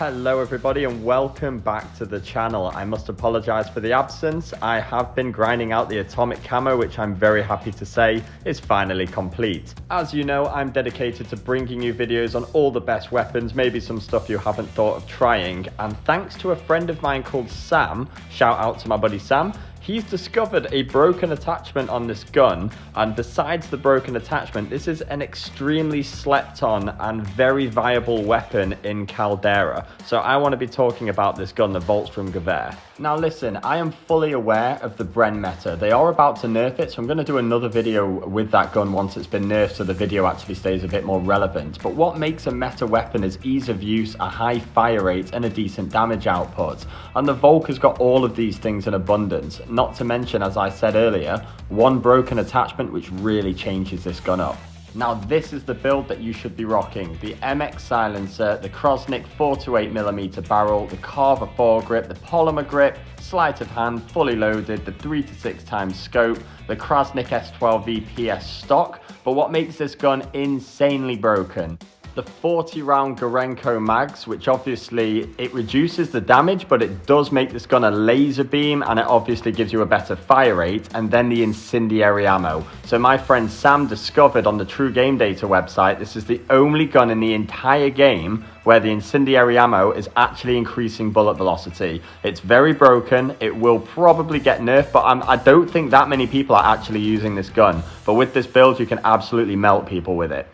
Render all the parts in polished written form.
Hello everybody and welcome back to the channel. I must apologize for the absence. I have been grinding out the atomic camo, which I'm very happy to say is finally complete. As you know, I'm dedicated to bringing you videos on all the best weapons, maybe some stuff you haven't thought of trying, and thanks to a friend of mine called Sam, shout out to my buddy Sam, he's discovered a broken attachment on this gun, and besides the broken attachment, this is an extremely slept on and very viable weapon in Caldera. So I want to be talking about this gun, the Volk Gewehr. Now listen, I am fully aware of the Bren meta. They are about to nerf it, so I'm going to do another video with that gun once it's been nerfed so the video actually stays a bit more relevant. But what makes a meta weapon is ease of use, a high fire rate, and a decent damage output. And the Volk has got all of these things in abundance. Not to mention, as I said earlier, one broken attachment which really changes this gun up. Now this is the build that you should be rocking. The MX silencer, the Cronus 4-8mm barrel, the Carver foregrip, the polymer grip, sleight of hand, fully loaded, the 3 to 6 times scope, the Cronus S12V PS stock. But what makes this gun insanely broken? The 40 round Gorenko mags, which obviously it reduces the damage, but it does make this gun a laser beam, and it obviously gives you a better fire rate. And then the Incindiary ammo. So my friend Sam discovered on the True Game Data website, this is the only gun in the entire game where the Incendiary ammo is actually increasing bullet velocity. It's very broken, it will probably get nerfed, but I don't think that many people are actually using this gun. But with this build, you can absolutely melt people with it.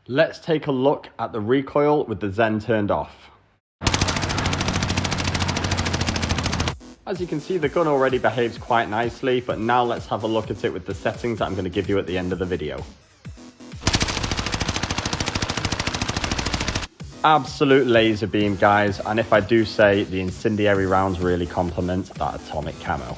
Let's take a look at the recoil with the Zen turned off. As you can see, the gun already behaves quite nicely, but now let's have a look at it with the settings that I'm going to give you at the end of the video. Absolute laser beam, guys, and if I do say, the incendiary rounds really complement that atomic camo.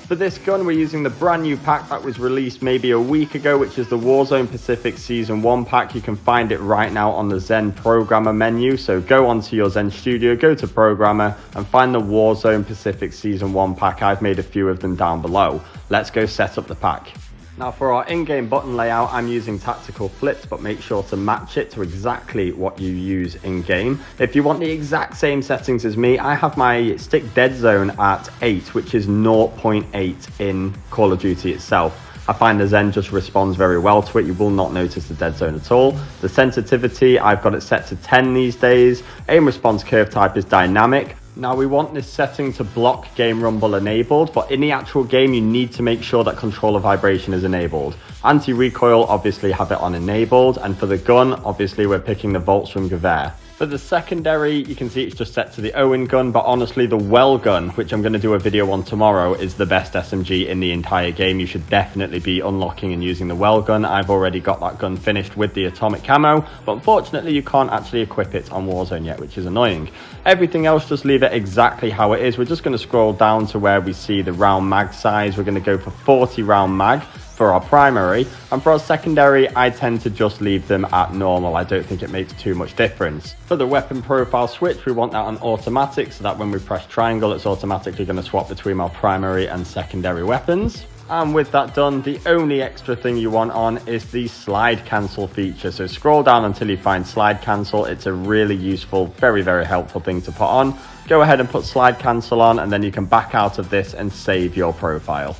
For this gun, we're using the brand new pack that was released maybe a week ago, which is the Warzone Pacific Season 1 pack. You can find it right now on the Zen Programmer menu. So go onto your Zen Studio, go to Programmer, and find the Warzone Pacific Season 1 pack. I've made a few of them down below. Let's go set up the pack. Now for our in-game button layout, I'm using tactical flips, but make sure to match it to exactly what you use in-game. If you want the exact same settings as me, I have my stick dead zone at 8, which is 0.8 in Call of Duty itself. I find the Zen just responds very well to it. You will not notice the dead zone at all. The sensitivity, I've got it set to 10 these days. Aim response curve type is dynamic. Now we want this setting to block game rumble enabled, but in the actual game you need to make sure that controller vibration is enabled. Anti-recoil, obviously have it on enabled, and for the gun, obviously we're picking the Volk Gewehr. For the secondary, you can see it's just set to the Owen gun, but honestly the Well gun, which I'm going to do a video on tomorrow, is the best SMG in the entire game. You should definitely be unlocking and using the Well gun. I've already got that gun finished with the atomic camo, but unfortunately you can't actually equip it on Warzone yet, which is annoying. Everything else, just leave it exactly how it is. We're just going to scroll down to where we see the round mag size. We're going to go for 40 round mag for our primary, and for our secondary I tend to just leave them at normal. I don't think it makes too much difference. For the weapon profile switch, we want that on automatic, so that when we press triangle it's automatically going to swap between our primary and secondary weapons. And with that done, the only extra thing you want on is the slide cancel feature. So scroll down until you find slide cancel. It's a really useful, very helpful thing to put on. Go ahead and put slide cancel on, and then you can back out of this and save your profile.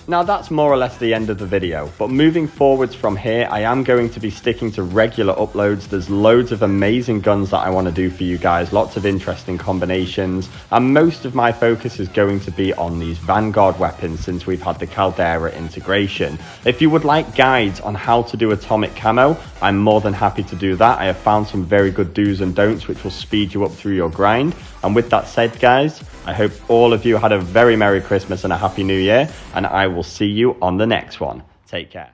Now that's more or less the end of the video, but moving forwards from here, I am going to be sticking to regular uploads. There's loads of amazing guns that I want to do for you guys, lots of interesting combinations, and most of my focus is going to be on these Vanguard weapons since we've had the Caldera integration. If you would like guides on how to do atomic camo, I'm more than happy to do that. I have found some very good do's and don'ts which will speed you up through your grind. And with that said, guys, I hope all of you had a very Merry Christmas and a Happy New Year, and I will see you on the next one. Take care.